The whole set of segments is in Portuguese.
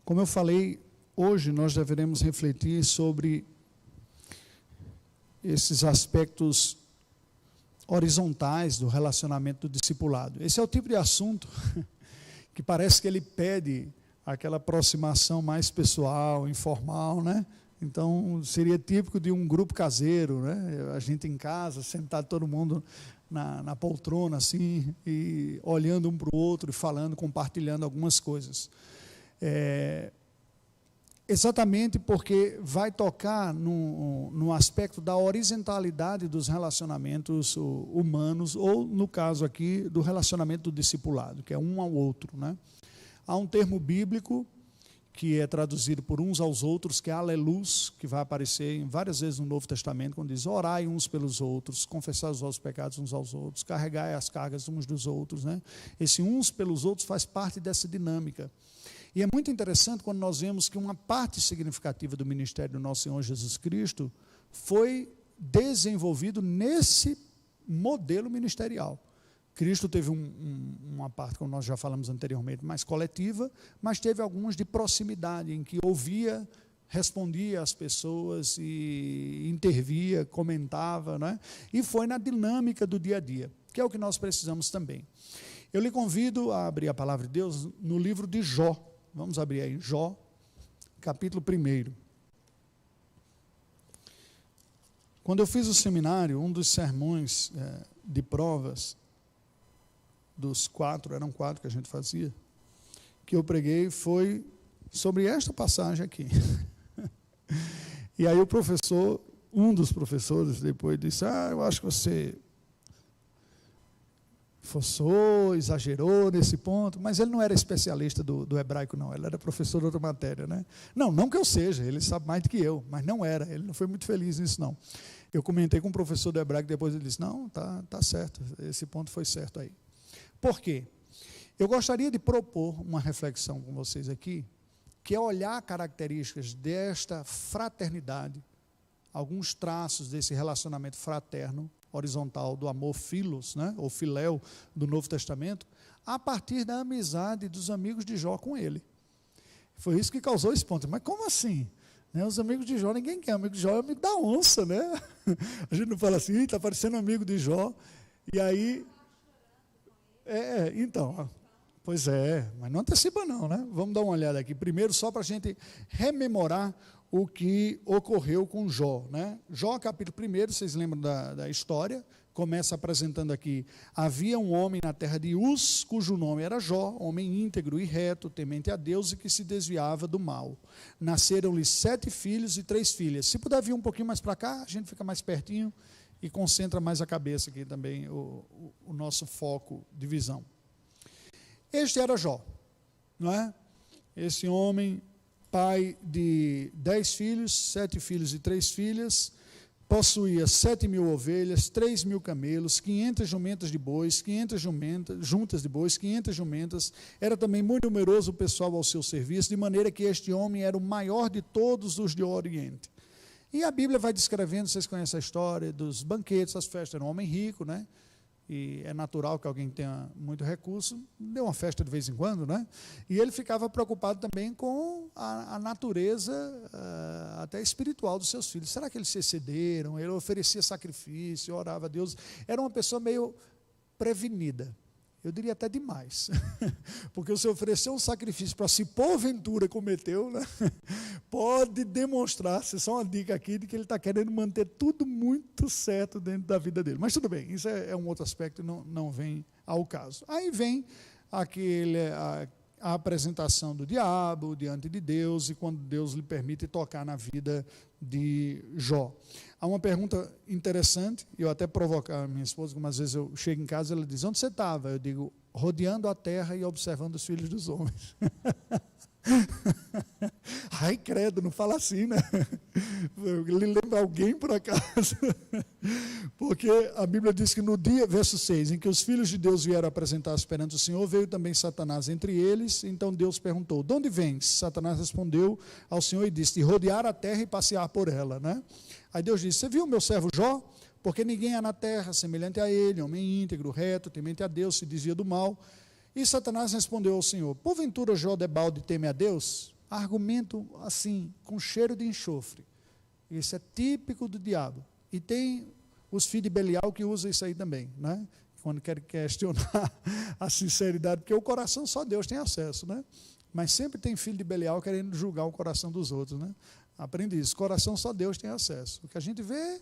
Como eu falei, hoje nós deveremos refletir sobre esses aspectos horizontais do relacionamento do discipulado. Esse é o tipo de assunto que parece que ele pede aquela aproximação mais pessoal, informal, né? Então, seria típico de um grupo caseiro, né? A gente em casa, sentado todo mundo na poltrona, assim, e olhando um para o outro, e falando, compartilhando algumas coisas. Exatamente porque vai tocar no aspecto da horizontalidade dos relacionamentos humanos, ou, no caso aqui, do relacionamento do discipulado, que é um ao outro, né? Há um termo bíblico que é traduzido por uns aos outros, que é aleluia, que vai aparecer várias vezes no Novo Testamento, quando diz: orai uns pelos outros, confessai os vossos pecados uns aos outros, carregai as cargas uns dos outros, né? Esse uns pelos outros faz parte dessa dinâmica. E é muito interessante quando nós vemos que uma parte significativa do ministério do nosso Senhor Jesus Cristo foi desenvolvido nesse modelo ministerial. Cristo teve uma parte, como nós já falamos anteriormente, mais coletiva, mas teve alguns de proximidade, em que ouvia, respondia às pessoas e intervia, comentava, né? E foi na dinâmica do dia a dia, que é o que nós precisamos também. Eu lhe convido a abrir a palavra de Deus no livro de Jó. Vamos abrir aí, Jó, capítulo 1. Quando eu fiz o seminário, um dos sermões de provas, dos 4, eram 4 que a gente fazia, que eu preguei foi sobre esta passagem aqui. E aí o professor, um dos professores, depois disse: eu acho que você forçou, exagerou nesse ponto, mas ele não era especialista do hebraico, não, ele era professor de outra matéria, né? Não que eu seja, ele sabe mais do que eu, mas não era, ele não foi muito feliz nisso, não. Eu comentei com o professor do hebraico, depois ele disse: não, tá certo, esse ponto foi certo aí. Por quê? Eu gostaria de propor uma reflexão com vocês aqui, que é olhar características desta fraternidade, alguns traços desse relacionamento fraterno, horizontal, do amor filos, né, ou filéu, do Novo Testamento, a partir da amizade dos amigos de Jó com ele. Foi isso que causou esse ponto. Mas como assim? Né, os amigos de Jó, ninguém quer. Amigo de Jó é amigo da onça, né? A gente não fala assim: está parecendo amigo de Jó. E aí... então, pois mas não antecipa não, né? Vamos dar uma olhada aqui. Primeiro, só para a gente rememorar o que ocorreu com Jó, né? Jó, capítulo 1, vocês lembram da história? Começa apresentando aqui: havia um homem na terra de Uz, cujo nome era Jó, homem íntegro e reto, temente a Deus e que se desviava do mal. Nasceram-lhe 7 filhos e 3 filhas. Se puder vir um pouquinho mais para cá, a gente fica mais pertinho e concentra mais a cabeça aqui também, o nosso foco de visão. Este era Jó, não é? Esse homem, pai de 10 filhos, 7 filhos e 3 filhas, possuía 7.000 ovelhas, 3.000 camelos, 500 jumentas de bois, 500 juntas de bois, 500 jumentas. Era também muito numeroso o pessoal ao seu serviço, de maneira que este homem era o maior de todos os do Oriente. E a Bíblia vai descrevendo, vocês conhecem a história dos banquetes, as festas. Era um homem rico, né? E é natural que alguém tenha muito recurso, deu uma festa de vez em quando, né? E ele ficava preocupado também com a natureza até espiritual dos seus filhos. Será que eles se excederam? Ele oferecia sacrifício, orava a Deus. Era uma pessoa meio prevenida. Eu diria até demais, porque se oferecer um sacrifício para se porventura cometeu, né, pode demonstrar-se, só uma dica aqui, de que ele está querendo manter tudo muito certo dentro da vida dele. Mas tudo bem, isso é um outro aspecto, não vem ao caso. Aí vem a apresentação do diabo diante de Deus, e quando Deus lhe permite tocar na vida de Jó. Há uma pergunta interessante, eu até provocar a minha esposa, como às vezes eu chego em casa e ela diz: onde você estava? Eu digo: rodeando a terra e observando os filhos dos homens. Ai, credo, não fala assim, né? Ele lembra alguém por acaso? Porque a Bíblia diz que no dia, verso 6, em que os filhos de Deus vieram apresentar-se perante o Senhor, veio também Satanás entre eles. Então Deus perguntou: de onde vens? Satanás respondeu ao Senhor e disse: de rodear a terra e passear por ela, né? Aí Deus disse: você viu o meu servo Jó? Porque ninguém há na terra semelhante a ele, homem íntegro, reto, temente a Deus, se desvia do mal. E Satanás respondeu ao Senhor: porventura Jó debalde teme a Deus? argumento assim, com cheiro de enxofre. Isso é típico do diabo. E tem os filhos de Belial que usam isso aí também, né? Quando querem questionar a sinceridade, porque o coração só Deus tem acesso, né? Mas sempre tem filho de Belial querendo julgar o coração dos outros, né? Aprende isso, coração só Deus tem acesso. O que a gente vê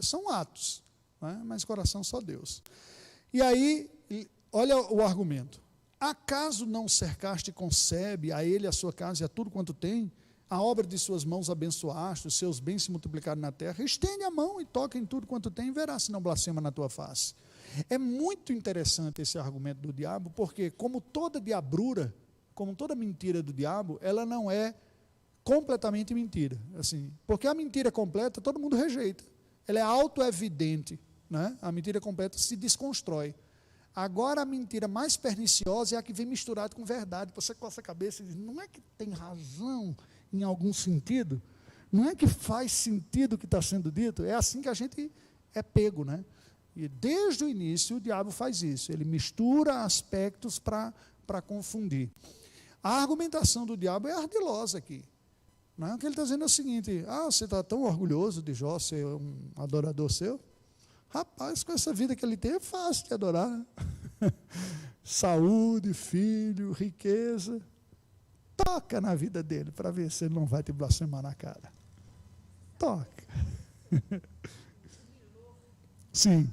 são atos, né? Mas coração só Deus. E aí, olha o argumento. Acaso não cercaste e concebe a ele, a sua casa e a tudo quanto tem? A obra de suas mãos abençoaste, os seus bens se multiplicaram na terra. Estende a mão e toca em tudo quanto tem, e verá se não blasfema na tua face. É muito interessante esse argumento do diabo, porque como toda diabrura, como toda mentira do diabo, ela não é completamente mentira. Assim, porque a mentira completa todo mundo rejeita. Ela é autoevidente, né? A mentira completa se desconstrói. Agora a mentira mais perniciosa é a que vem misturada com verdade. Você coça a cabeça e diz, não é que tem razão em algum sentido? Não é que faz sentido o que está sendo dito? É assim que a gente é pego, né? E desde o início o diabo faz isso. Ele mistura aspectos para confundir. A argumentação do diabo é ardilosa aqui. Não é? O que ele está dizendo é o seguinte, você está tão orgulhoso de Jó ser um adorador seu? Rapaz, com essa vida que ele tem, é fácil de adorar, né? Saúde, filho, riqueza. Toca na vida dele, para ver se ele não vai te blasfemar na cara. Toca. Sim.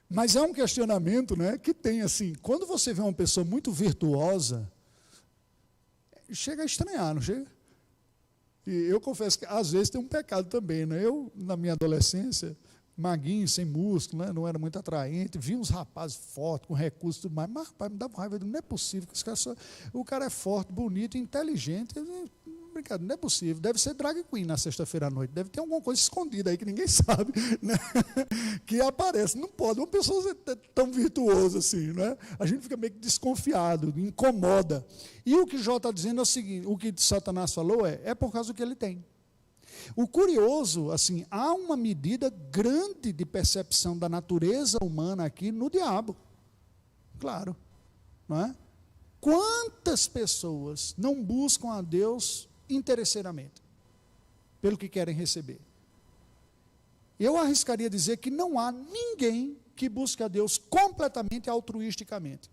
Mas é um questionamento, né, que tem assim, quando você vê uma pessoa muito virtuosa, chega a estranhar, não chega? E eu confesso que às vezes tem um pecado também, né? Eu, na minha adolescência, maguinho, sem músculo, né, não era muito atraente, vi uns rapazes fortes, com recursos e tudo mais, mas rapaz, me dava raiva, não é possível, o cara é forte, bonito, inteligente, brincadeira, não é possível, deve ser drag queen na sexta-feira à noite, deve ter alguma coisa escondida aí que ninguém sabe, né? Que aparece, não pode uma pessoa ser tão virtuosa assim, né? A gente fica meio que desconfiado, incomoda. E o que Jó está dizendo é o seguinte, o que Satanás falou é por causa do que ele tem. O curioso, assim, há uma medida grande de percepção da natureza humana aqui no diabo, claro, não é? Quantas pessoas não buscam a Deus interesseiramente, pelo que querem receber? Eu arriscaria dizer que não há ninguém que busque a Deus completamente altruisticamente.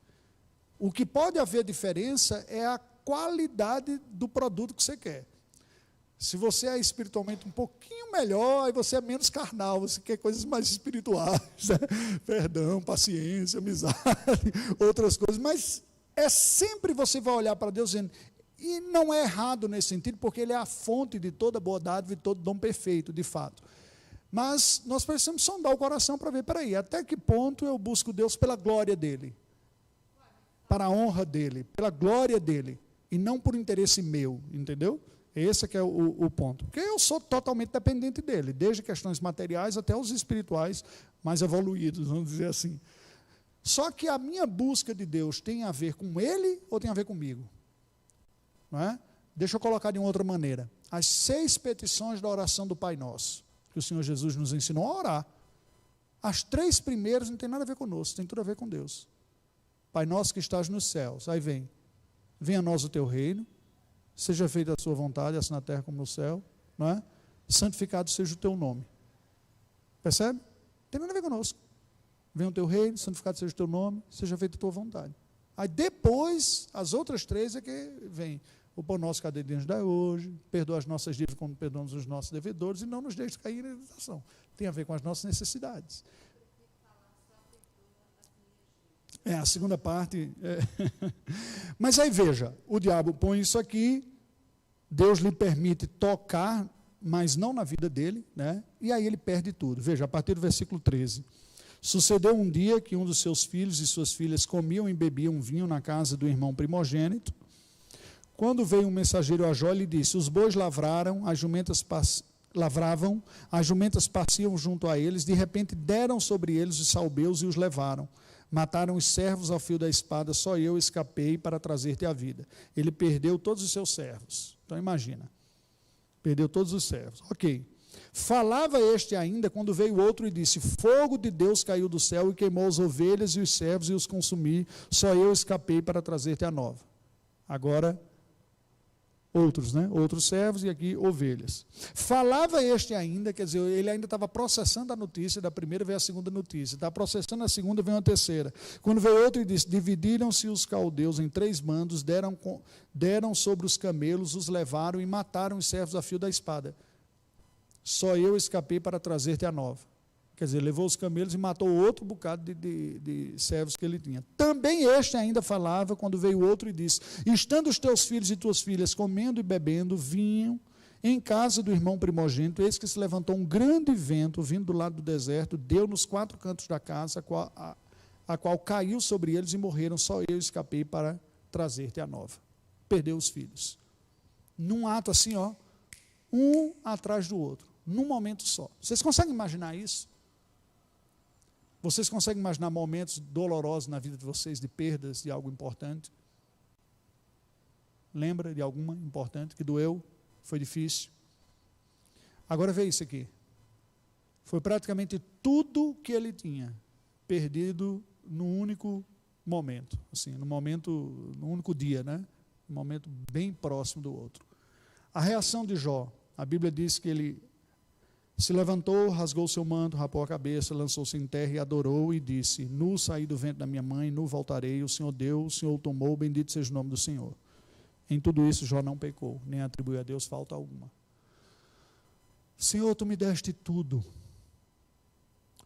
O que pode haver diferença é a qualidade do produto que você quer. Se você é espiritualmente um pouquinho melhor, aí você é menos carnal, você quer coisas mais espirituais, né? Perdão, paciência, amizade, outras coisas, mas sempre você vai olhar para Deus dizendo, e não é errado nesse sentido, porque Ele é a fonte de toda boa dádiva e todo dom perfeito, de fato. Mas nós precisamos sondar o coração para ver, peraí, até que ponto eu busco Deus pela glória dEle, para a honra dEle, pela glória dEle, e não por interesse meu, entendeu? Esse que é o ponto. Porque eu sou totalmente dependente dEle, desde questões materiais até os espirituais mais evoluídos, vamos dizer assim. Só que a minha busca de Deus tem a ver com Ele ou tem a ver comigo? Não é? Deixa eu colocar de uma outra maneira. As 6 petições da oração do Pai Nosso, que o Senhor Jesus nos ensinou a orar, as 3 primeiras não tem nada a ver conosco, tem tudo a ver com Deus. Pai Nosso que estás nos céus, aí vem, venha a nós o teu reino, seja feita a sua vontade, assim na terra como no céu, não é? Santificado seja o teu nome. Percebe? Não tem nada a ver conosco. Venha o teu reino, santificado seja o teu nome, seja feita a tua vontade. Aí depois, as outras 3 é que vem. O pão nosso cada dia nos dá hoje, perdoa as nossas dívidas como perdoamos os nossos devedores e não nos deixe cair em tentação. Tem a ver com as nossas necessidades. A segunda parte. Mas aí veja, o diabo põe isso aqui, Deus lhe permite tocar, mas não na vida dele, né? E aí ele perde tudo. Veja, a partir do versículo 13. Sucedeu um dia que um dos seus filhos e suas filhas comiam e bebiam vinho na casa do irmão primogênito. Quando veio um mensageiro a Jó, lhe disse, os bois lavravam, as jumentas pasciam junto a eles, de repente deram sobre eles os salbeus e os levaram. Mataram os servos ao fio da espada, só eu escapei para trazer-te a vida. Ele perdeu todos os seus servos. Então imagina, Perdeu todos os servos. Ok. Falava este ainda quando veio outro e disse: fogo de Deus caiu do céu e queimou as ovelhas e os servos e os consumiu. Só eu escapei para trazer-te a nova. Agora, outros, né? Outros servos e aqui ovelhas. Falava este ainda, quer dizer, ele ainda estava processando a notícia, da primeira veio a segunda notícia, está processando a segunda, veio a terceira. Quando veio outro e disse: dividiram-se os caldeus em 3 bandos, deram sobre os camelos, os levaram e mataram os servos a fio da espada. Só eu escapei para trazer-te a nova. Quer dizer, levou os camelos e matou outro bocado de servos que ele tinha. Também este ainda falava, quando veio outro e disse: estando os teus filhos e tuas filhas comendo e bebendo, vinham em casa do irmão primogênito, eis que se levantou um grande vento, vindo do lado do deserto, deu nos 4 cantos da casa, a qual caiu sobre eles e morreram. Só eu escapei para trazer-te a nova. Perdeu os filhos. Num ato assim, ó, um atrás do outro, num momento só. Vocês conseguem imaginar isso? Vocês conseguem imaginar momentos dolorosos na vida de vocês, de perdas de algo importante? Lembra de alguma importante que doeu? Foi difícil? Agora vê isso aqui. Foi praticamente tudo que ele tinha perdido num único momento, assim, no único dia, né? Um momento bem próximo do outro. A reação de Jó, a Bíblia diz que ele se levantou, rasgou seu manto, rapou a cabeça, lançou-se em terra e adorou e disse: nu saí do ventre da minha mãe, nu voltarei, o Senhor deu, o Senhor tomou, bendito seja o nome do Senhor. Em tudo isso Jó não pecou, nem atribuiu a Deus falta alguma. Senhor, tu me deste tudo.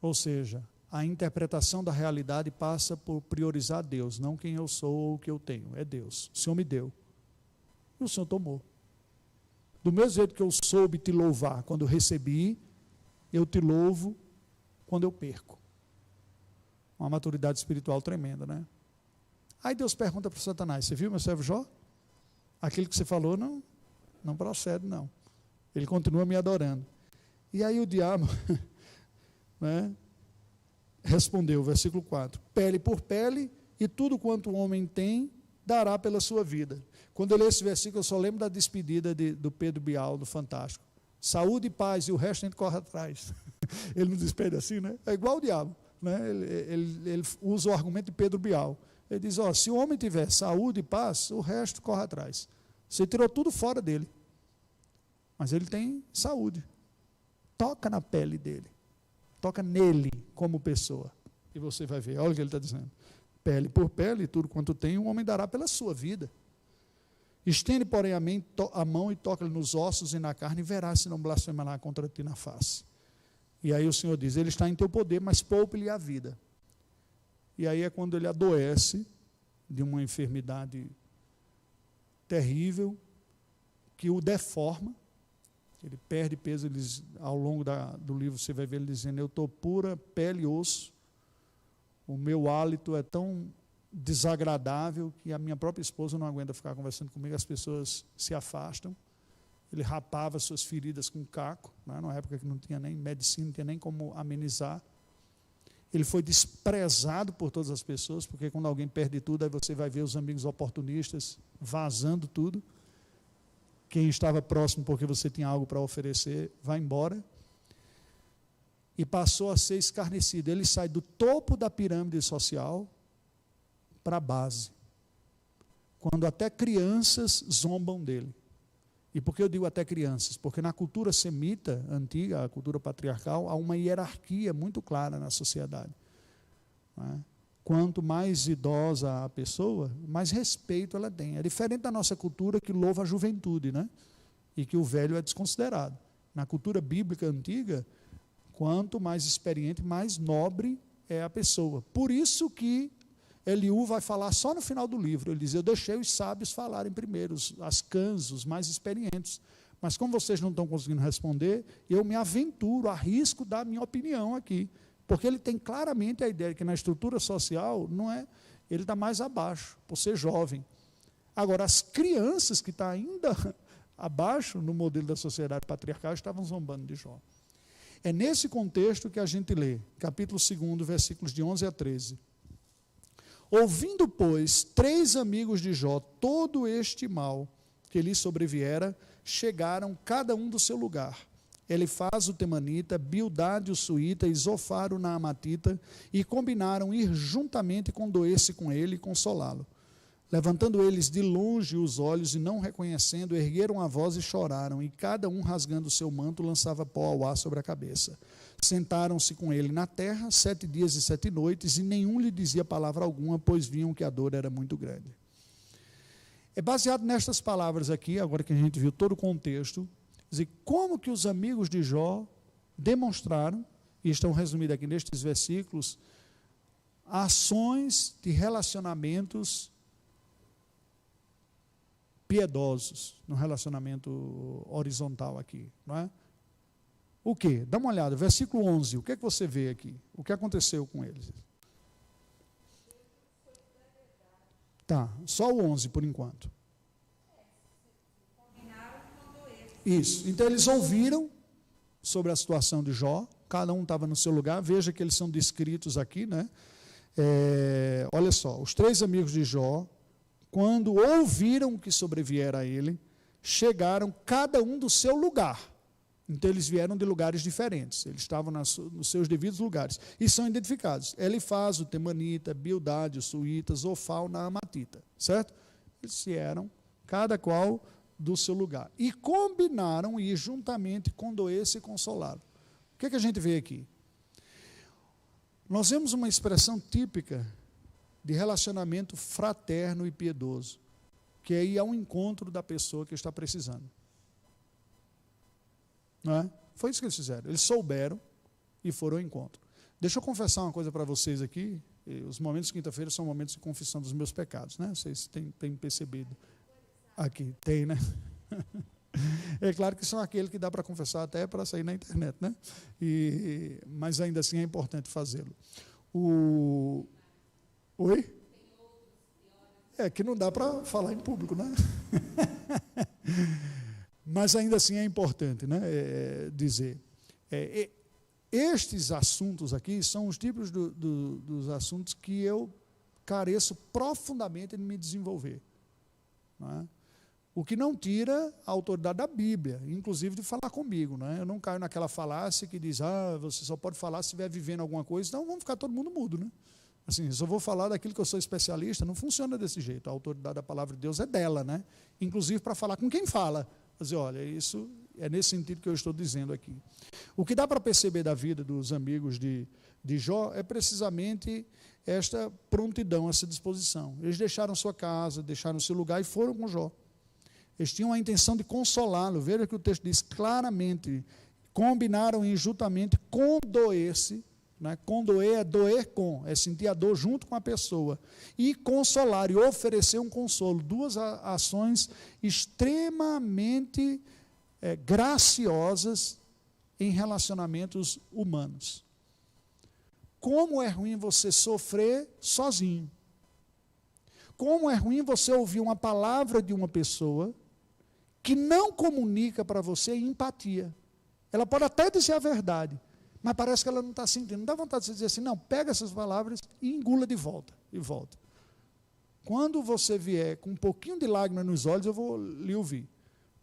Ou seja, a interpretação da realidade passa por priorizar Deus, não quem eu sou ou o que eu tenho, é Deus. O Senhor me deu e o Senhor tomou. Do mesmo jeito que eu soube te louvar quando eu recebi, eu te louvo quando eu perco. Uma maturidade espiritual tremenda, né? Aí Deus pergunta para Satanás: você viu meu servo Jó? Aquilo que você falou não procede, não. Ele continua me adorando. E aí o diabo né, respondeu, versículo 4: pele por pele, e tudo quanto o homem tem, dará pela sua vida. Quando eu leio esse versículo, eu só lembro da despedida do Pedro Bial, do Fantástico. Saúde e paz, e o resto a gente corre atrás. Ele não despede assim, né? É igual o diabo, né? Ele usa o argumento de Pedro Bial. Ele diz: ó, se o homem tiver saúde e paz, o resto corre atrás. Você tirou tudo fora dele, mas ele tem saúde. Toca na pele dele, toca nele como pessoa, e você vai ver. Olha o que ele está dizendo: pele por pele, tudo quanto tem, o homem dará pela sua vida. Estende, porém, a mão e toca-lhe nos ossos e na carne, e verás se não blasfemará contra ti na face. E aí o Senhor diz: ele está em teu poder, mas poupe-lhe a vida. E aí é quando ele adoece de uma enfermidade terrível, que o deforma, ele perde peso. Ao longo do livro você vai ver ele dizendo: eu estou pura pele e osso, o meu hálito é tão desagradável que a minha própria esposa não aguenta ficar conversando comigo, as pessoas se afastam. Ele rapava suas feridas com caco, né, numa época que não tinha nem medicina, não tinha nem como amenizar. Ele foi desprezado por todas as pessoas, porque quando alguém perde tudo, aí você vai ver os amigos oportunistas vazando tudo. Quem estava próximo porque você tinha algo para oferecer, vai embora. E passou a ser escarnecido. Ele sai do topo da pirâmide social para a base, quando até crianças zombam dele. E por que eu digo até crianças? Porque na cultura semita antiga, a cultura patriarcal, há uma hierarquia muito clara na sociedade, não é? Quanto mais idosa a pessoa, mais respeito ela tem. É diferente da nossa cultura, que louva a juventude, né? E que o velho é desconsiderado. Na cultura bíblica antiga, quanto mais experiente, mais nobre é a pessoa. Por isso que Eliú vai falar só no final do livro. Ele diz: eu deixei os sábios falarem primeiro, as cãs, os mais experientes. Mas como vocês não estão conseguindo responder, eu me aventuro, arrisco dar minha opinião aqui. Porque ele tem claramente a ideia que na estrutura social, não é, ele está mais abaixo, por ser jovem. Agora, as crianças que estão ainda abaixo no modelo da sociedade patriarcal estavam zombando de Jó. É nesse contexto que a gente lê, capítulo 2, versículos de 11 a 13. Ouvindo, pois, 3 amigos de Jó todo este mal que lhe sobreviera, chegaram cada um do seu lugar. Elifaz o temanita, Bildade o suíta e Zofar o naamatita, e combinaram ir juntamente condoer-se com ele e consolá-lo. Levantando eles de longe os olhos e não reconhecendo, ergueram a voz e choraram, e cada um rasgando o seu manto lançava pó ao ar sobre a cabeça. Sentaram-se com ele na terra 7 dias e 7 noites, e nenhum lhe dizia palavra alguma, pois viam que a dor era muito grande. É baseado nestas palavras aqui, agora que a gente viu todo o contexto, dizer como que os amigos de Jó demonstraram, e estão resumidos aqui nestes versículos, ações de relacionamentos piedosos, no relacionamento horizontal aqui, não é? O que? Dá uma olhada, versículo 11, o que é que você vê aqui? O que aconteceu com eles? Tá, só o 11 por enquanto. Isso, então eles ouviram sobre a situação de Jó, cada um estava no seu lugar, veja que eles são descritos aqui, né? Olha só, os 3 amigos de Jó, quando ouviram o que sobreviera a ele, chegaram cada um do seu lugar. Então eles vieram de lugares diferentes, eles estavam nos seus devidos lugares, e são identificados, Elifaz o temanita, Bildade o suíta, Zofar o naamatita, certo? Eles vieram, cada qual do seu lugar, e combinaram ir juntamente condoer-se e consolá-lo. O que é que a gente vê aqui? Nós vemos uma expressão típica de relacionamento fraterno e piedoso, que é ir ao encontro da pessoa que está precisando. Não é? Foi isso que eles fizeram, eles souberam e foram ao encontro. Deixa eu confessar uma coisa para vocês aqui, os momentos de quinta-feira são momentos de confissão dos meus pecados, né? Vocês têm percebido. Aqui, tem, né? É claro que são aqueles que dá para confessar até para sair na internet, né? Mas ainda assim é importante fazê-lo. Oi? É que não dá para falar em público, né? Mas ainda assim é importante, né? Dizer. Estes assuntos aqui são os tipos dos assuntos que eu careço profundamente de me desenvolver. Não é? O que não tira a autoridade da Bíblia, inclusive de falar comigo. Né? Eu não caio naquela falácia que diz, você só pode falar se estiver vivendo alguma coisa, então vamos ficar todo mundo mudo. Né? Assim, eu só vou falar daquilo que eu sou especialista, não funciona desse jeito. A autoridade da palavra de Deus é dela, né? Inclusive para falar com quem fala. Dizer, olha, isso é nesse sentido que eu estou dizendo aqui. O que dá para perceber da vida dos amigos de Jó é precisamente esta prontidão, essa disposição. Eles deixaram sua casa, deixaram seu lugar e foram com Jó. Eles tinham a intenção de consolá-lo. Veja que o texto diz claramente, combinaram injustamente condoer-se, né? Condoer é doer com, é sentir a dor junto com a pessoa, e consolar, e oferecer um consolo. 2 ações extremamente graciosas em relacionamentos humanos. Como é ruim você sofrer sozinho. Como é ruim você ouvir uma palavra de uma pessoa que não comunica para você empatia. Ela pode até dizer a verdade, mas parece que ela não está sentindo. Não dá vontade de você dizer assim, não, pega essas palavras e engula de volta, e volta. Quando você vier com um pouquinho de lágrima nos olhos, eu vou lhe ouvir.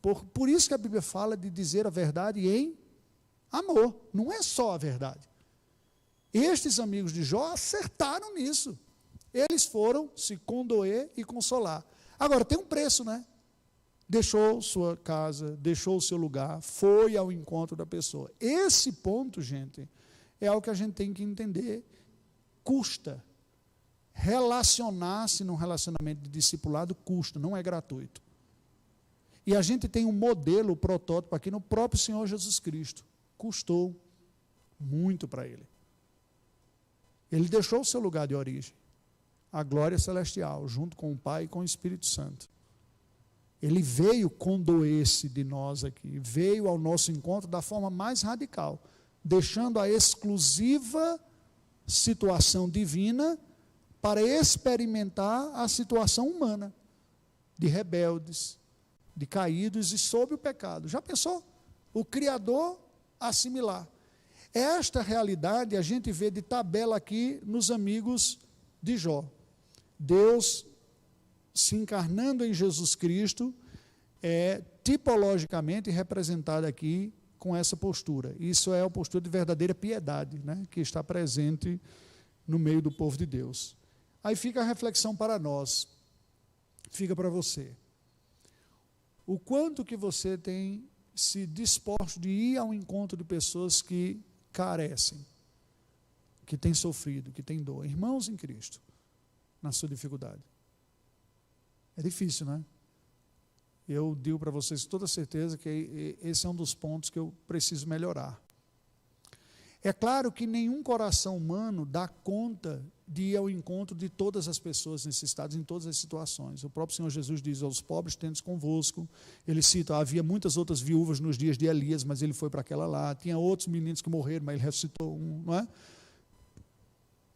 Por isso que a Bíblia fala de dizer a verdade em amor, não é só a verdade. Estes amigos de Jó acertaram nisso. Eles foram se condoer e consolar. Agora, tem um preço, né? Deixou sua casa, deixou o seu lugar, foi ao encontro da pessoa. Esse ponto, gente, é algo que a gente tem que entender. Custa. Relacionar-se num relacionamento de discipulado custa, não é gratuito. E a gente tem um modelo, um protótipo aqui no próprio Senhor Jesus Cristo. Custou muito para ele. Ele deixou o seu lugar de origem, a glória celestial, junto com o Pai e com o Espírito Santo. Ele veio condoer-se de nós aqui, veio ao nosso encontro da forma mais radical, deixando a exclusiva situação divina para experimentar a situação humana, de rebeldes, de caídos e sob o pecado. Já pensou? O Criador assimilar. Esta realidade a gente vê de tabela aqui nos amigos de Jó. Deus se encarnando em Jesus Cristo, tipologicamente representada aqui com essa postura. Isso é a postura de verdadeira piedade, né, que está presente no meio do povo de Deus. Aí fica a reflexão para nós, fica para você. O quanto que você tem se disposto de ir ao encontro de pessoas que carecem, que têm sofrido, que têm dor, irmãos em Cristo, na sua dificuldade. É difícil, né? Eu digo para vocês com toda certeza que esse é um dos pontos que eu preciso melhorar. É claro que nenhum coração humano dá conta de ir ao encontro de todas as pessoas necessitadas em todas as situações. O próprio Senhor Jesus diz: aos pobres tendes convosco. Ele cita: havia muitas outras viúvas nos dias de Elias, mas ele foi para aquela lá. Tinha outros meninos que morreram, mas ele ressuscitou um, não é?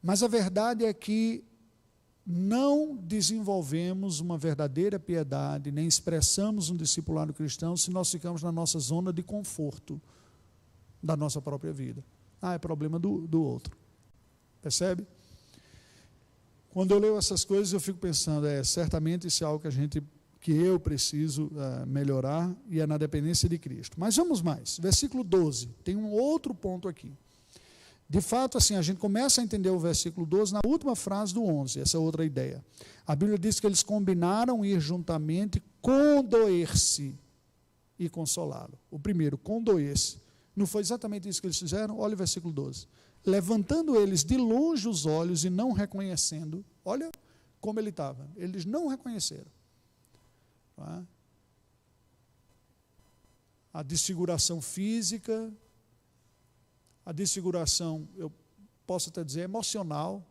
Mas a verdade é que não desenvolvemos uma verdadeira piedade, nem expressamos um discipulado cristão se nós ficamos na nossa zona de conforto da nossa própria vida. É problema do outro. Percebe? Quando eu leio essas coisas, eu fico pensando, certamente isso é algo que eu preciso melhorar, e é na dependência de Cristo. Mas vamos mais. Versículo 12, tem um outro ponto aqui. De fato, assim, a gente começa a entender o versículo 12 na última frase do 11, essa outra ideia. A Bíblia diz que eles combinaram ir juntamente, condoer-se e consolá-lo. O primeiro, condoer-se. Não foi exatamente isso que eles fizeram? Olha o versículo 12. Levantando eles de longe os olhos e não reconhecendo, olha como ele estava, eles não reconheceram. Tá? A desfiguração física, a desfiguração, eu posso até dizer, emocional.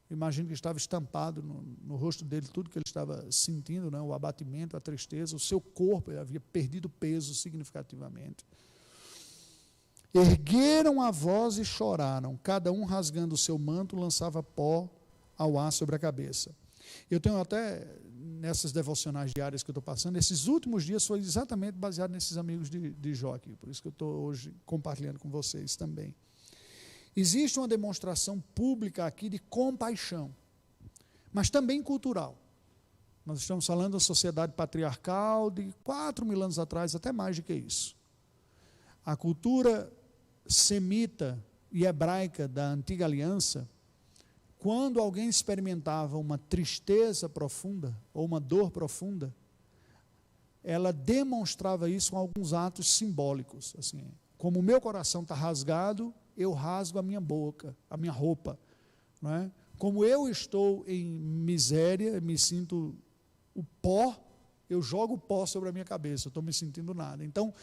Imagino que estava estampado no rosto dele tudo que ele estava sentindo, né? O abatimento, a tristeza, o seu corpo havia perdido peso significativamente. Ergueram a voz e choraram, cada um rasgando o seu manto, lançava pó ao ar sobre a cabeça. Eu tenho até, nessas devocionais diárias que eu estou passando, esses últimos dias foi exatamente baseado nesses amigos de Jó aqui, por isso que eu estou hoje compartilhando com vocês também. Existe uma demonstração pública aqui de compaixão, mas também cultural. Nós estamos falando da sociedade patriarcal de 4.000 anos atrás, até mais do que isso. A cultura semita e hebraica da antiga aliança, quando alguém experimentava uma tristeza profunda ou uma dor profunda, ela demonstrava isso com alguns atos simbólicos, assim, como o meu coração está rasgado, eu rasgo a minha boca, a minha roupa, não é? Como eu estou em miséria, me sinto o pó, eu jogo o pó sobre a minha cabeça, eu estou me sentindo nada. Então,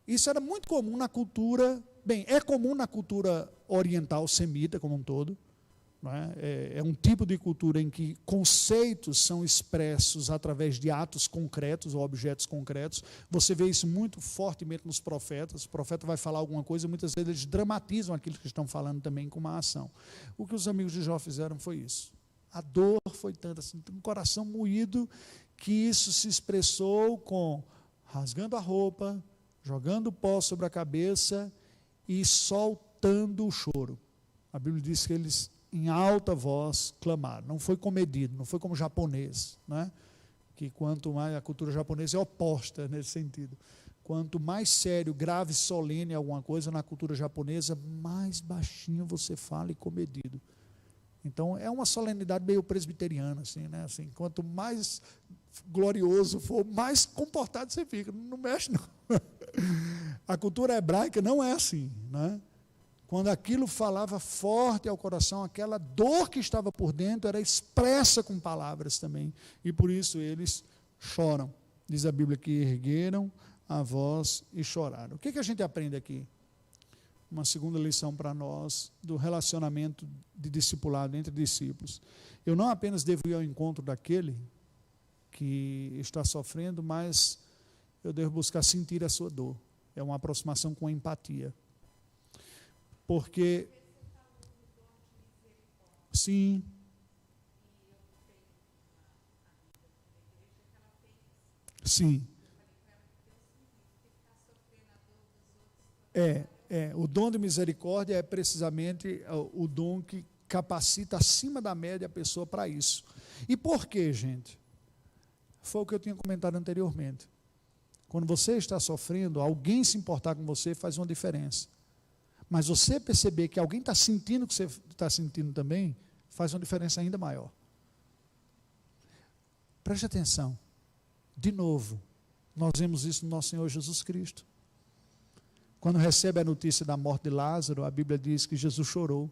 isso era muito comum na cultura, é comum na cultura oriental semita como um todo, não é? É um tipo de cultura em que conceitos são expressos através de atos concretos ou objetos concretos. Você vê isso muito fortemente nos profetas. O profeta vai falar alguma coisa, muitas vezes eles dramatizam aquilo que estão falando também com uma ação. O que os amigos de Jó fizeram foi isso. A dor foi tanta, assim, um coração moído, que isso se expressou com rasgando a roupa, jogando pó sobre a cabeça e soltando o choro. A Bíblia diz que eles, em alta voz, clamaram. Não foi comedido, não foi como japonês, né? Que quanto mais, a cultura japonesa é oposta nesse sentido. Quanto mais sério, grave, solene alguma coisa na cultura japonesa, mais baixinho você fala e comedido. Então, é uma solenidade meio presbiteriana, assim, né? Assim, quanto mais glorioso for, mais comportado você fica. Não mexe, não. A cultura hebraica não é assim, né? Quando aquilo falava forte ao coração, aquela dor que estava por dentro era expressa com palavras também. E por isso eles choram. Diz a Bíblia que ergueram a voz e choraram. O que a gente aprende aqui? Uma segunda lição para nós do relacionamento de discipulado entre discípulos. Eu não apenas devo ir ao encontro daquele que está sofrendo, mas eu devo buscar sentir a sua dor. É uma aproximação com empatia. Porque, sim, sim, o dom de misericórdia é precisamente o dom que capacita acima da média a pessoa para isso. E por quê, gente? Foi o que eu tinha comentado anteriormente. Quando você está sofrendo, alguém se importar com você faz uma diferença. Mas você perceber que alguém está sentindo o que você está sentindo também, faz uma diferença ainda maior. Preste atenção. De novo, nós vemos isso no nosso Senhor Jesus Cristo. Quando recebe a notícia da morte de Lázaro, a Bíblia diz que Jesus chorou.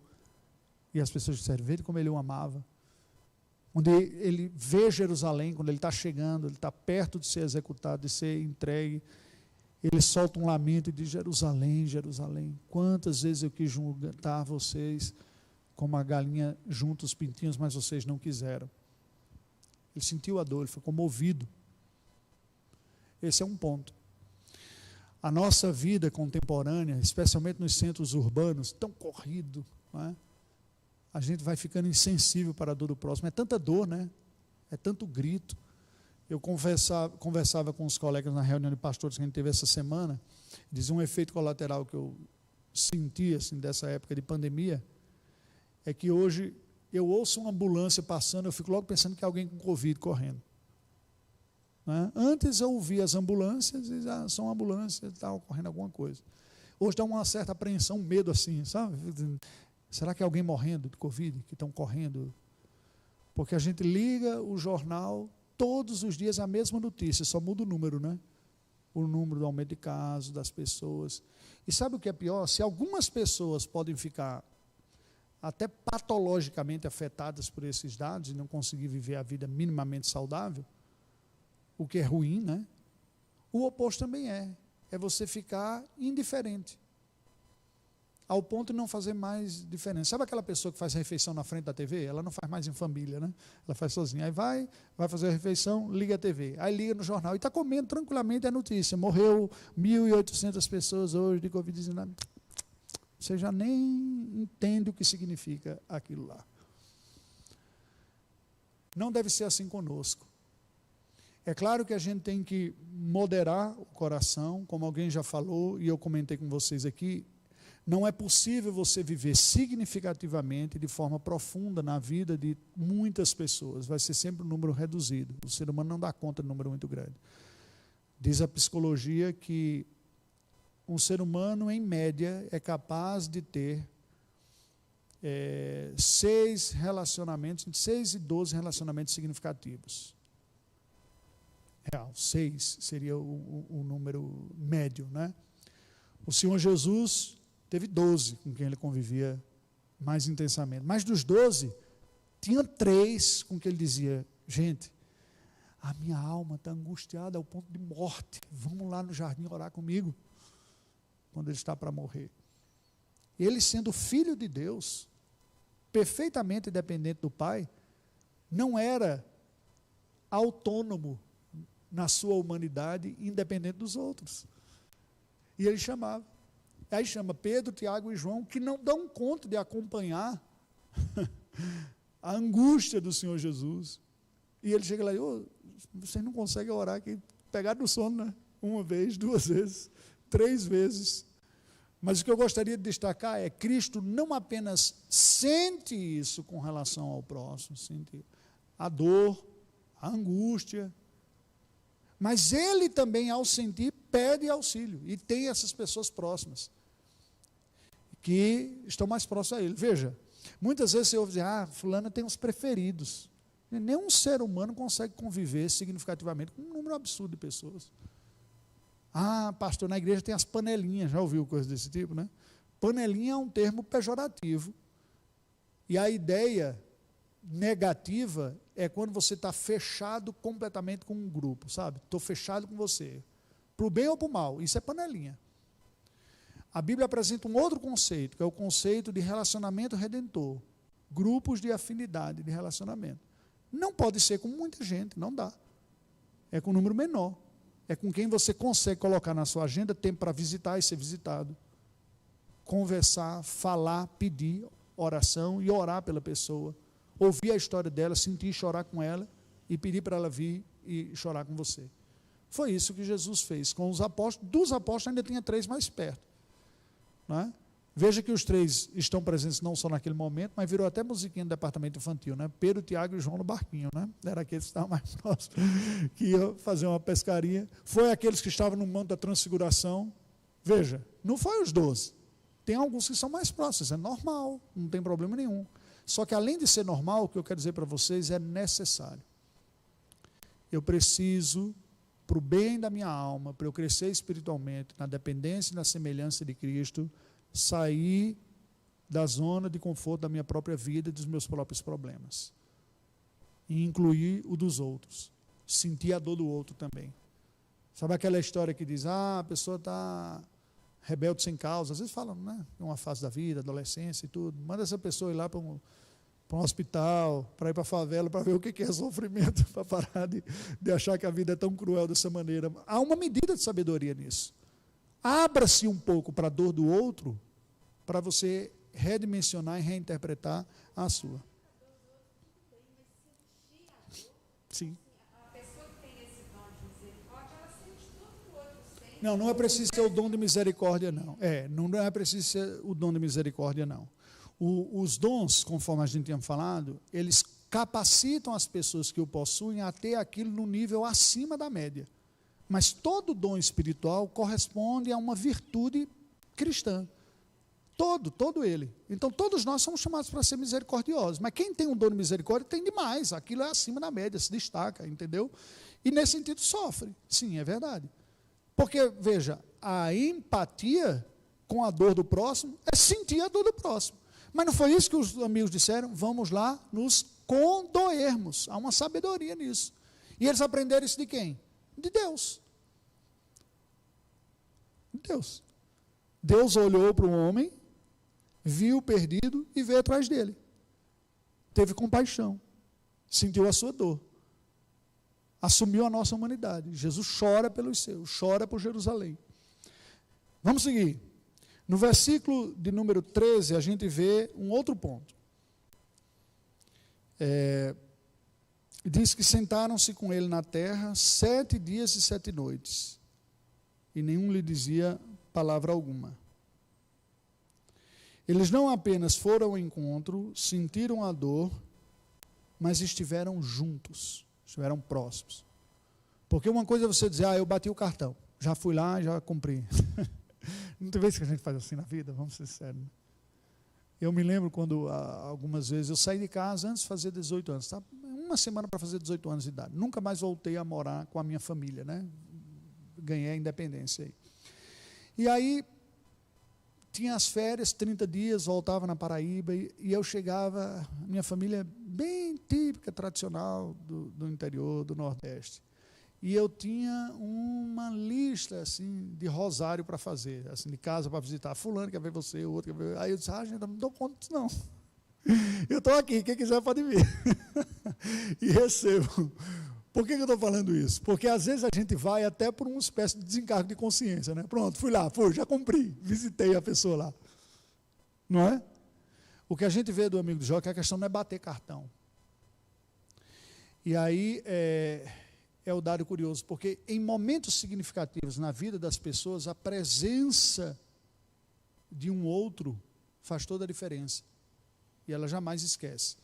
E as pessoas disseram, veja como ele o amava. Onde ele vê Jerusalém, quando ele está chegando, ele está perto de ser executado, de ser entregue, ele solta um lamento e diz, Jerusalém, Jerusalém, quantas vezes eu quis juntar vocês, como a galinha junta os pintinhos, mas vocês não quiseram. Ele sentiu a dor, ele foi comovido. Esse é um ponto. A nossa vida contemporânea, especialmente nos centros urbanos, tão corrido, não é? A gente vai ficando insensível para a dor do próximo. É tanta dor, né? É tanto grito. Eu conversava com os colegas na reunião de pastores que a gente teve essa semana, dizia um efeito colateral que eu senti assim, dessa época de pandemia, é que hoje eu ouço uma ambulância passando, eu fico logo pensando que é alguém com Covid correndo. Né? Antes eu ouvia as ambulâncias e já são ambulâncias, está ocorrendo alguma coisa. Hoje dá uma certa apreensão, um medo assim, sabe? Será que é alguém morrendo de Covid, que estão correndo? Porque a gente liga o jornal, todos os dias a mesma notícia, só muda o número, né? O número do aumento de casos, das pessoas. E sabe o que é pior? Se algumas pessoas podem ficar até patologicamente afetadas por esses dados e não conseguir viver a vida minimamente saudável, o que é ruim, né? O oposto também é você ficar indiferente, ao ponto de não fazer mais diferença. Sabe aquela pessoa que faz refeição na frente da TV? Ela não faz mais em família, né? Ela faz sozinha. Aí vai fazer a refeição, liga a TV. Aí liga no jornal e está comendo tranquilamente a notícia. Morreu 1.800 pessoas hoje de Covid-19. Você já nem entende o que significa aquilo lá. Não deve ser assim conosco. É claro que a gente tem que moderar o coração, como alguém já falou, e eu comentei com vocês aqui, não é possível você viver significativamente, de forma profunda na vida de muitas pessoas. Vai ser sempre um número reduzido. O ser humano não dá conta de um número muito grande. Diz a psicologia que um ser humano, em média, é capaz de ter 6 relacionamentos, entre 6 e 12 relacionamentos significativos. 6 seria o número médio, né? O Senhor Jesus teve 12 com quem ele convivia mais intensamente. Mas dos 12, tinha 3 com quem ele dizia, gente, a minha alma está angustiada ao ponto de morte, vamos lá no jardim orar comigo, quando ele está para morrer. Ele, sendo filho de Deus, perfeitamente dependente do Pai, não era autônomo na sua humanidade, independente dos outros. E ele chamava. Aí chama Pedro, Tiago e João, que não dão conta de acompanhar a angústia do Senhor Jesus. E ele chega lá e, vocês não conseguem orar aqui, pegar no sono, né? 1 vez, 2 vezes, 3 vezes. Mas o que eu gostaria de destacar é que Cristo não apenas sente isso com relação ao próximo, sente a dor, a angústia, mas ele também, ao sentir, pede auxílio. E tem essas pessoas próximas, que estão mais próximas a ele. Veja, muitas vezes você ouve dizer, fulano tem uns preferidos. Nenhum ser humano consegue conviver significativamente com um número absurdo de pessoas. Pastor, na igreja tem as panelinhas, já ouviu coisa desse tipo, né? Panelinha é um termo pejorativo. E a ideia negativa é quando você está fechado completamente com um grupo, sabe? Estou fechado com você. Para o bem ou para o mal, isso é panelinha. A Bíblia apresenta um outro conceito, que é o conceito de relacionamento redentor. Grupos de afinidade, de relacionamento. Não pode ser com muita gente, não dá. É com um número menor. É com quem você consegue colocar na sua agenda tempo para visitar e ser visitado. Conversar, falar, pedir oração e orar pela pessoa. Ouvir a história dela, sentir chorar com ela e pedir para ela vir e chorar com você. Foi isso que Jesus fez com os apóstolos. Dos apóstolos ainda tinha 3 mais perto. Não é? Veja que os três estão presentes não só naquele momento, mas virou até musiquinha do departamento infantil, né? Pedro, Tiago e João no barquinho, né? Era aqueles que estavam mais próximos, que iam fazer uma pescaria. Foi aqueles que estavam no Monte da Transfiguração. Veja, não foi os 12. Tem alguns que são mais próximos, é normal, não tem problema nenhum. Só que além de ser normal, o que eu quero dizer para vocês é necessário. Eu preciso, para o bem da minha alma, para eu crescer espiritualmente, na dependência e na semelhança de Cristo, sair da zona de conforto da minha própria vida e dos meus próprios problemas. E incluir o dos outros. Sentir a dor do outro também. Sabe aquela história que diz, a pessoa está rebelde sem causa. Às vezes falam, né? Uma fase da vida, adolescência e tudo. Manda essa pessoa ir lá para um hospital, para ir para a favela, para ver o que é sofrimento, para parar de achar que a vida é tão cruel dessa maneira. Há uma medida de sabedoria nisso. Abra-se um pouco para a dor do outro, para você redimensionar e reinterpretar a sua. Sim. A pessoa que tem esse dom de misericórdia, ela sente tudo que o outro sente. Não é preciso ser o dom de misericórdia, não. Não é preciso ser o dom de misericórdia, não. Os dons, conforme a gente tinha falado, eles capacitam as pessoas que o possuem a ter aquilo no nível acima da média. Mas todo dom espiritual corresponde a uma virtude cristã. Todo ele. Então, todos nós somos chamados para ser misericordiosos. Mas quem tem um dom de misericórdia tem demais. Aquilo é acima da média, se destaca, entendeu? E nesse sentido sofre. Sim, é verdade. Porque, veja, a empatia com a dor do próximo é sentir a dor do próximo. Mas não foi isso que os amigos disseram? Vamos lá nos condoermos. Há uma sabedoria nisso. E eles aprenderam isso de quem? De Deus. Deus. Deus olhou para o homem, viu o perdido e veio atrás dele. Teve compaixão. Sentiu a sua dor. Assumiu a nossa humanidade. Jesus chora pelos seus, chora por Jerusalém. Vamos seguir. No versículo de número 13, a gente vê um outro ponto. Diz que sentaram-se com ele na terra 7 dias e 7 noites, e nenhum lhe dizia palavra alguma. Eles não apenas foram ao encontro, sentiram a dor, mas estiveram juntos, estiveram próximos. Porque uma coisa é você dizer, eu bati o cartão, já fui lá, já cumpri. Não tem vezes que a gente faz assim na vida, vamos ser sérios. Eu me lembro quando, algumas vezes, eu saí de casa antes de fazer 18 anos, tá? Uma semana para fazer 18 anos de idade. Nunca mais voltei a morar com a minha família, né? Ganhei a independência aí. E aí, tinha as férias, 30 dias, voltava na Paraíba, e eu chegava, minha família bem típica, tradicional do interior, do Nordeste. E eu tinha uma lista assim, de rosário para fazer, assim, de casa para visitar. Fulano quer ver você, o outro quer ver. Aí eu disse, gente, eu não dou conta disso, não. Eu estou aqui, quem quiser pode vir. E recebo. Por que eu estou falando isso? Porque às vezes a gente vai até por uma espécie de desencargo de consciência, né? Pronto, fui lá, já cumpri, visitei a pessoa lá. Não é? O que a gente vê do amigo do Jó é que a questão não é bater cartão. E aí é o dado curioso, porque em momentos significativos na vida das pessoas, a presença de um outro faz toda a diferença. E ela jamais esquece.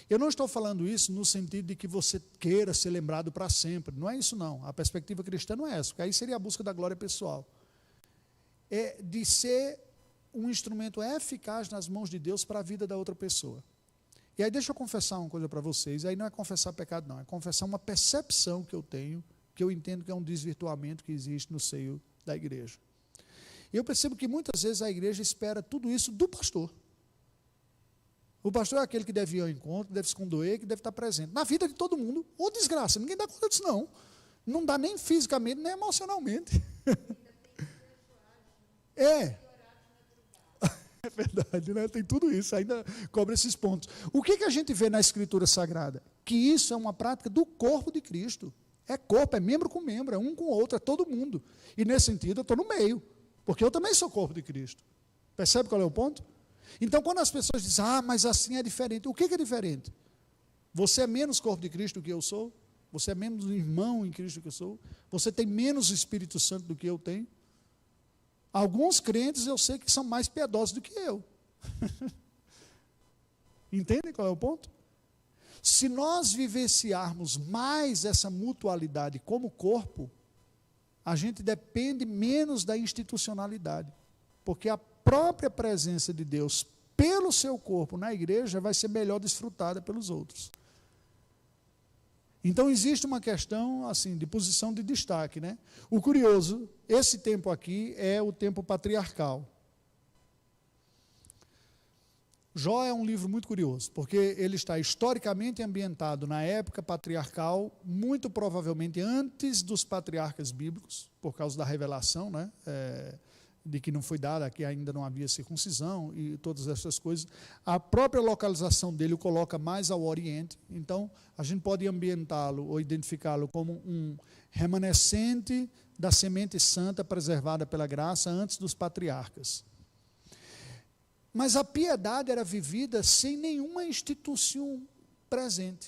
Eu não estou falando isso no sentido de que você queira ser lembrado para sempre. Não é isso, não. A perspectiva cristã não é essa, porque aí seria a busca da glória pessoal. É de ser um instrumento eficaz nas mãos de Deus para a vida da outra pessoa. E aí deixa eu confessar uma coisa para vocês. Aí não é confessar pecado, não. É confessar uma percepção que eu tenho, que eu entendo que é um desvirtuamento que existe no seio da igreja. E eu percebo que muitas vezes a igreja espera tudo isso do pastor. O pastor é aquele que deve ir ao encontro, deve se condoer, que deve estar presente. Na vida de todo mundo, ou desgraça, ninguém dá conta disso, não. Não dá nem fisicamente, nem emocionalmente. É verdade, né? Tem tudo isso, ainda cobra esses pontos. O que a gente vê na Escritura Sagrada? Que isso é uma prática do corpo de Cristo. É corpo, é membro com membro, é um com o outro, é todo mundo. E nesse sentido eu estou no meio, porque eu também sou corpo de Cristo. Percebe qual é o ponto? Então, quando as pessoas dizem, mas assim é diferente, o que é diferente? Você é menos corpo de Cristo do que eu sou? Você é menos irmão em Cristo do que eu sou? Você tem menos Espírito Santo do que eu tenho? Alguns crentes eu sei que são mais piedosos do que eu. Entendem qual é o ponto? Se nós vivenciarmos mais essa mutualidade como corpo, a gente depende menos da institucionalidade, porque a própria presença de Deus pelo seu corpo na igreja vai ser melhor desfrutada pelos outros. Então existe uma questão assim de posição de destaque, né? O curioso, esse tempo aqui é o tempo patriarcal. Jó é um livro muito curioso, porque ele está historicamente ambientado na época patriarcal, muito provavelmente antes dos patriarcas bíblicos, por causa da revelação, né? De que não foi dada, que ainda não havia circuncisão e todas essas coisas. A própria localização dele o coloca mais ao oriente, então a gente pode ambientá-lo ou identificá-lo como um remanescente da semente santa preservada pela graça antes dos patriarcas. Mas a piedade era vivida sem nenhuma instituição presente.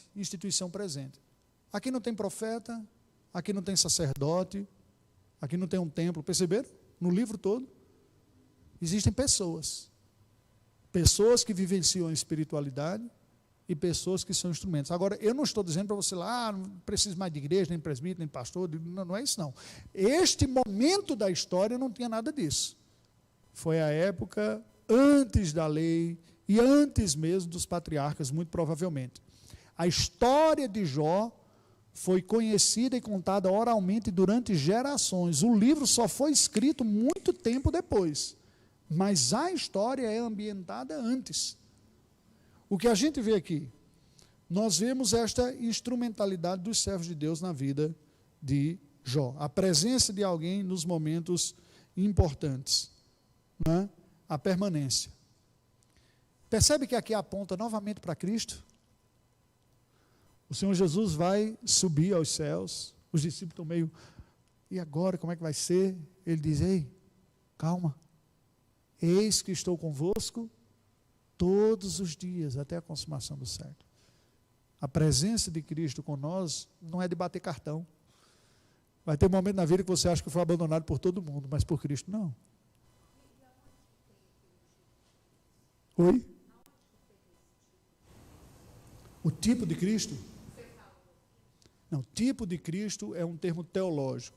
Aqui não tem profeta, aqui não tem sacerdote, aqui não tem um templo, perceberam? No livro todo, existem pessoas que vivenciam a espiritualidade e pessoas que são instrumentos. Agora, eu não estou dizendo para você lá, não precisa mais de igreja, nem presbítero, nem pastor, não é isso não. Este momento da história não tinha nada disso. Foi a época antes da lei e antes mesmo dos patriarcas, muito provavelmente. A história de Jó foi conhecida e contada oralmente durante gerações. O livro só foi escrito muito tempo depois, mas a história é ambientada antes. O que a gente vê aqui, nós vemos esta instrumentalidade dos servos de Deus na vida de Jó, a presença de alguém nos momentos importantes, né? A permanência. Percebe que aqui aponta novamente para Cristo? O Senhor Jesus vai subir aos céus, os discípulos estão meio, e agora como é que vai ser? Ele diz, ei, calma, eis que estou convosco todos os dias, até a consumação do século. A presença de Cristo com nós não é de bater cartão. Vai ter um momento na vida que você acha que foi abandonado por todo mundo, mas por Cristo não. Oi? O tipo de Cristo? Não, tipo de Cristo é um termo teológico.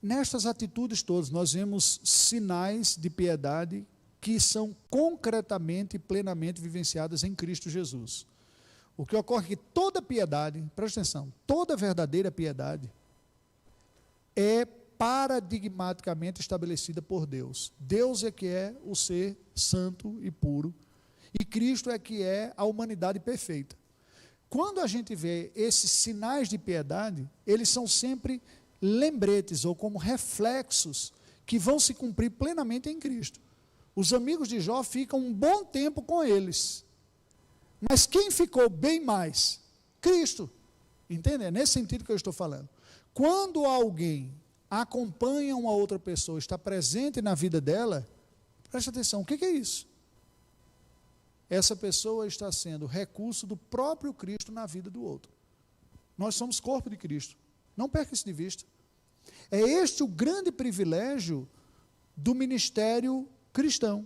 Nestas atitudes todas, nós vemos sinais de piedade que são concretamente e plenamente vivenciadas em Cristo Jesus. O que ocorre é que toda piedade, presta atenção, toda verdadeira piedade é paradigmaticamente estabelecida por Deus. Deus é que é o ser santo e puro, e Cristo é que é a humanidade perfeita. Quando a gente vê esses sinais de piedade, eles são sempre lembretes ou como reflexos que vão se cumprir plenamente em Cristo. Os amigos de Jó ficam um bom tempo com eles, mas quem ficou bem mais? Cristo. Entende? É nesse sentido que eu estou falando. Quando alguém acompanha uma outra pessoa, está presente na vida dela, preste atenção, o que é isso? Essa pessoa está sendo recurso do próprio Cristo na vida do outro. Nós somos corpo de Cristo. Não perca isso de vista. É este o grande privilégio do ministério cristão.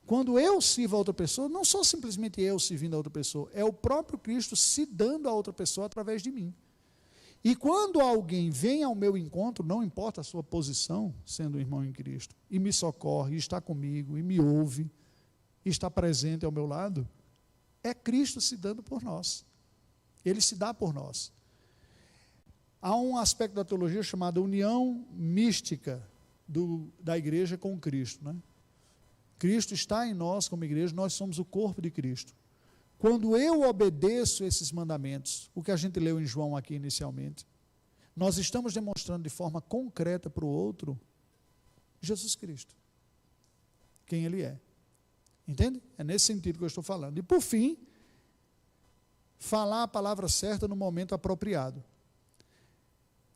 Quando eu sirvo a outra pessoa, não sou simplesmente eu servindo a outra pessoa, é o próprio Cristo se dando a outra pessoa através de mim. E quando alguém vem ao meu encontro, não importa a sua posição, sendo um irmão em Cristo, e me socorre, e está comigo, e me ouve, e está presente ao meu lado, é Cristo se dando por nós. Ele se dá por nós. Há um aspecto da teologia chamado união mística da igreja com Cristo, né? Cristo está em nós como igreja, nós somos o corpo de Cristo. Quando eu obedeço esses mandamentos, o que a gente leu em João aqui inicialmente, nós estamos demonstrando de forma concreta para o outro Jesus Cristo, quem Ele é. Entende? É nesse sentido que eu estou falando. E por fim, falar a palavra certa no momento apropriado.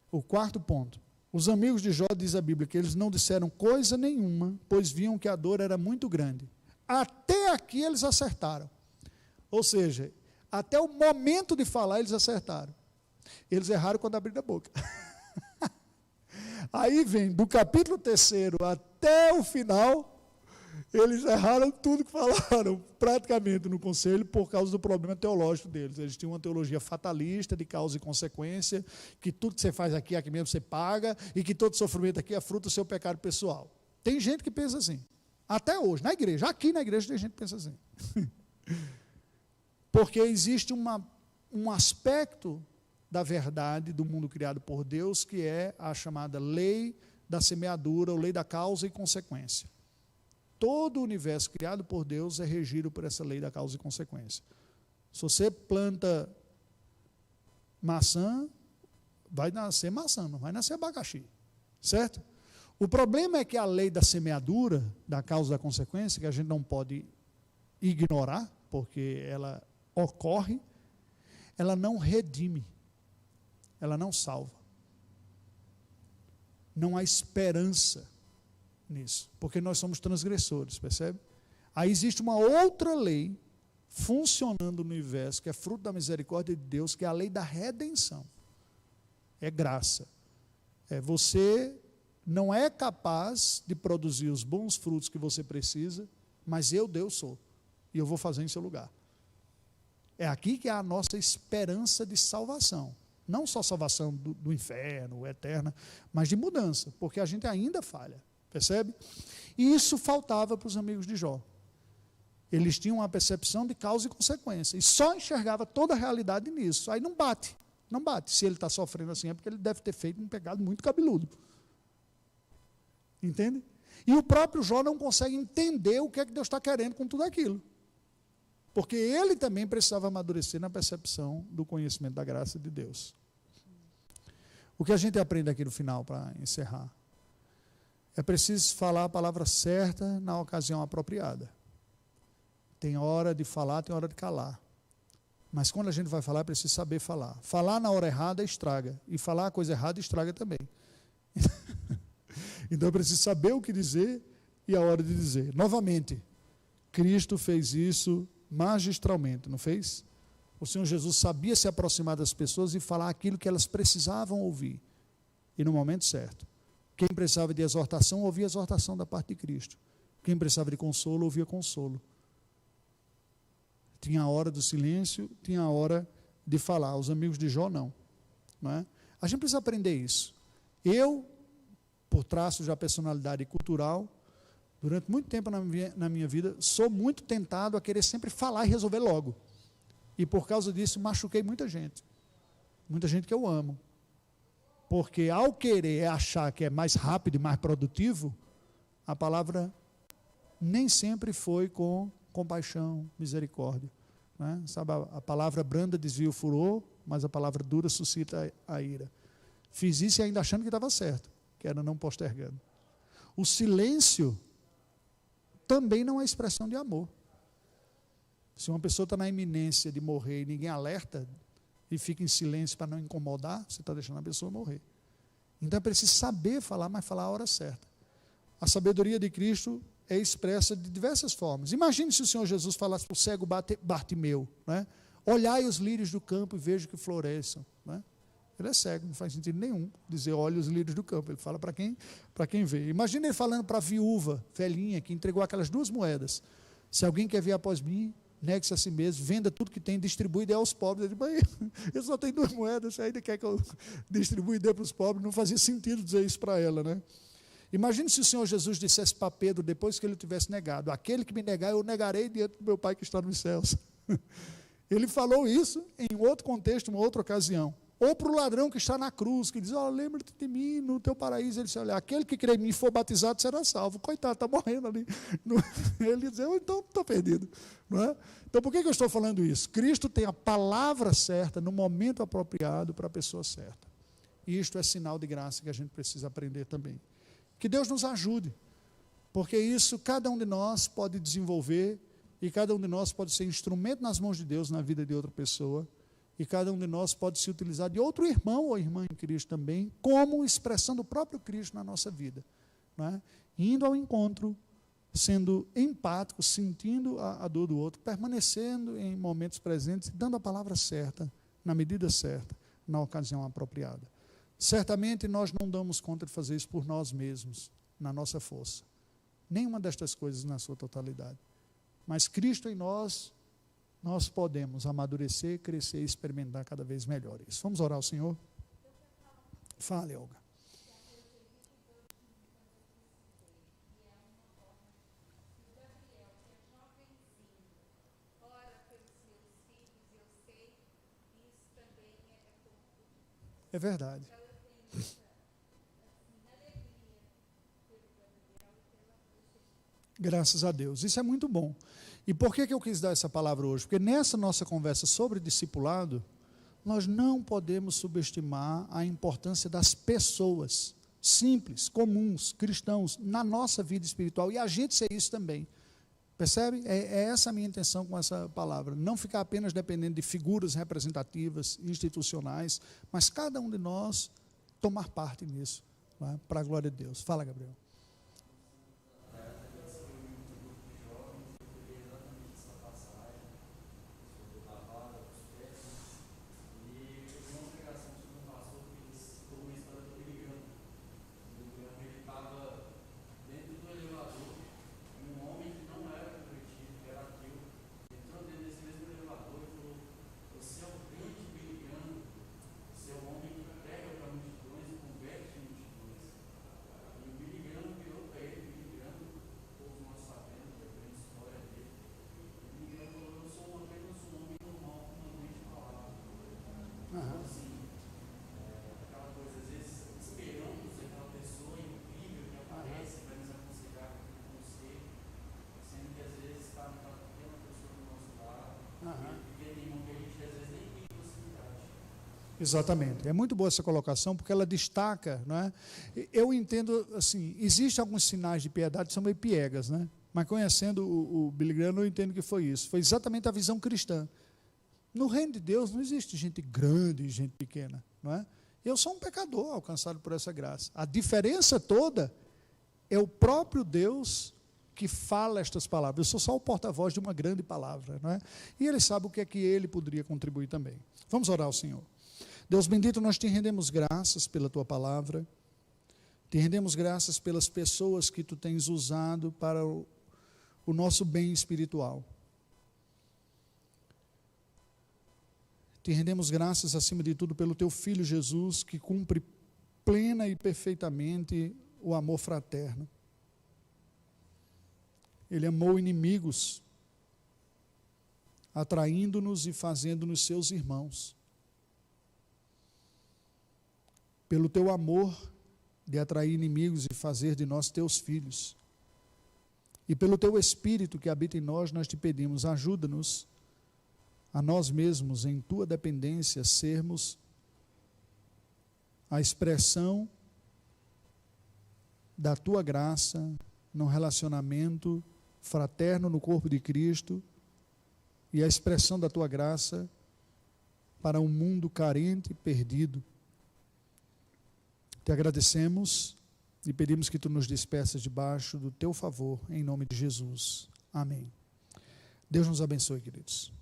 O quarto ponto. Os amigos de Jó, diz a Bíblia, que eles não disseram coisa nenhuma, pois viam que a dor era muito grande. Até aqui eles acertaram. Ou seja, até o momento de falar eles acertaram. Eles erraram quando abriram a boca. Aí vem, do capítulo 3º até o final, eles erraram tudo que falaram, praticamente, no conselho, por causa do problema teológico deles. Eles tinham uma teologia fatalista, de causa e consequência, que tudo que você faz aqui mesmo você paga, e que todo sofrimento aqui é fruto do seu pecado pessoal. Tem gente que pensa assim, até hoje, na igreja, aqui na igreja tem gente que pensa assim. Porque existe um aspecto da verdade do mundo criado por Deus, que é a chamada lei da semeadura, ou lei da causa e consequência. Todo o universo criado por Deus é regido por essa lei da causa e consequência. Se você planta maçã, vai nascer maçã, não vai nascer abacaxi, certo? O problema é que a lei da semeadura, da causa e da consequência, que a gente não pode ignorar, porque ela ocorre, ela não redime, ela não salva. Não há esperança nisso, porque nós somos transgressores, percebe? Aí existe uma outra lei funcionando no universo, que é fruto da misericórdia de Deus, que é a lei da redenção. É graça. Você não é capaz de produzir os bons frutos que você precisa, mas eu, Deus, sou, e eu vou fazer em seu lugar. É aqui que há a nossa esperança de salvação. Não só salvação do inferno, eterna, mas de mudança, porque a gente ainda falha, percebe? E isso faltava para os amigos de Jó. Eles tinham uma percepção de causa e consequência, e só enxergava toda a realidade nisso. Aí não bate. Se ele está sofrendo assim, é porque ele deve ter feito um pecado muito cabeludo. Entende? E o próprio Jó não consegue entender o que é que Deus está querendo com tudo aquilo. Porque ele também precisava amadurecer na percepção do conhecimento da graça de Deus. O que a gente aprende aqui no final, para encerrar? É preciso falar a palavra certa na ocasião apropriada. Tem hora de falar, tem hora de calar. Mas quando a gente vai falar, é preciso saber falar. Falar na hora errada estraga. E falar a coisa errada estraga também. Então é preciso saber o que dizer e a hora de dizer. Novamente, Cristo fez isso magistralmente, não fez? O Senhor Jesus sabia se aproximar das pessoas e falar aquilo que elas precisavam ouvir. E no momento certo. Quem precisava de exortação, ouvia exortação da parte de Cristo. Quem precisava de consolo, ouvia consolo. Tinha a hora do silêncio, tinha a hora de falar. Os amigos de Jó, não é? A gente precisa aprender isso. Eu, por traços da personalidade cultural, durante muito tempo na minha vida, sou muito tentado a querer sempre falar e resolver logo. E por causa disso, machuquei muita gente. Muita gente que eu amo. Porque ao querer achar que é mais rápido e mais produtivo, a palavra nem sempre foi com compaixão, misericórdia. Né? Sabe, a palavra branda desvia o furor, mas a palavra dura suscita a ira. Fiz isso e ainda achando que estava certo, que era não postergando. O silêncio também não é expressão de amor. Se uma pessoa está na iminência de morrer e ninguém alerta e fica em silêncio para não incomodar, você está deixando a pessoa morrer. Então é preciso saber falar, mas falar a hora certa. A sabedoria de Cristo é expressa de diversas formas. Imagine se o Senhor Jesus falasse para o cego Bartimeu, né? Olhai os lírios do campo e veja que floresçam. Né? Ele é cego, não faz sentido nenhum dizer olhe os lírios do campo. Ele fala para quem vê. Imagine ele falando para a viúva, velhinha, que entregou aquelas 2 moedas. Se alguém quer vir após mim, negue-se a si mesmo, venda tudo que tem, distribui e dê aos pobres. Ele disse, mas eu só tenho 2 moedas, você ainda quer que eu distribua e dê para os pobres? Não fazia sentido dizer isso para ela, né? Imagine se o Senhor Jesus dissesse para Pedro, depois que ele tivesse negado, aquele que me negar, eu negarei diante do meu Pai que está nos céus. Ele falou isso em outro contexto, uma outra ocasião. Ou para o ladrão que está na cruz, que diz, lembra-te de mim no teu paraíso. Ele disse, olha, aquele que crê em mim e for batizado será salvo. Coitado, está morrendo ali. Ele diz, então estou perdido. Não é? Então por que eu estou falando isso? Cristo tem a palavra certa, no momento apropriado, para a pessoa certa. E isto é sinal de graça que a gente precisa aprender também. Que Deus nos ajude, porque isso cada um de nós pode desenvolver, e cada um de nós pode ser instrumento nas mãos de Deus na vida de outra pessoa, e cada um de nós pode se utilizar de outro irmão ou irmã em Cristo também, como expressão do próprio Cristo na nossa vida. Não é? Indo ao encontro, sendo empático, sentindo a dor do outro, permanecendo em momentos presentes, dando a palavra certa, na medida certa, na ocasião apropriada. Certamente nós não damos conta de fazer isso por nós mesmos, na nossa força. Nenhuma destas coisas na sua totalidade. Mas Cristo em nós podemos amadurecer, crescer e experimentar cada vez melhor isso. Vamos orar ao Senhor? Fale, Olga. É verdade. Graças a Deus. Isso é muito bom. E por que eu quis dar essa palavra hoje? Porque nessa nossa conversa sobre discipulado, nós não podemos subestimar a importância das pessoas simples, comuns, cristãos, na nossa vida espiritual. E a gente ser isso também. Percebe? É essa a minha intenção com essa palavra. Não ficar apenas dependendo de figuras representativas, institucionais, mas cada um de nós tomar parte nisso, né, para a glória de Deus. Fala, Gabriel. Exatamente, é muito boa essa colocação, porque ela destaca, não é? Eu entendo, assim, existem alguns sinais de piedade que são meio piegas, né? Mas conhecendo o Billy Graham, eu entendo que foi isso, foi exatamente a visão cristã. No reino de Deus não existe gente grande e gente pequena, não é? Eu sou um pecador alcançado por essa graça. A diferença toda é o próprio Deus que fala estas palavras. Eu sou só o porta-voz de uma grande palavra, não é? E Ele sabe o que é que Ele poderia contribuir também. Vamos orar ao Senhor. Deus bendito, nós te rendemos graças pela tua palavra, te rendemos graças pelas pessoas que tu tens usado para o nosso bem espiritual. Te rendemos graças, acima de tudo, pelo teu Filho Jesus, que cumpre plena e perfeitamente o amor fraterno. Ele amou inimigos, atraindo-nos e fazendo-nos seus irmãos. Pelo teu amor de atrair inimigos e fazer de nós teus filhos. E pelo teu Espírito que habita em nós, nós te pedimos, ajuda-nos a nós mesmos, em tua dependência, sermos a expressão da tua graça no relacionamento fraterno no corpo de Cristo e a expressão da tua graça para um mundo carente e perdido. Te agradecemos e pedimos que tu nos despeças debaixo do teu favor, em nome de Jesus. Amém. Deus nos abençoe, queridos.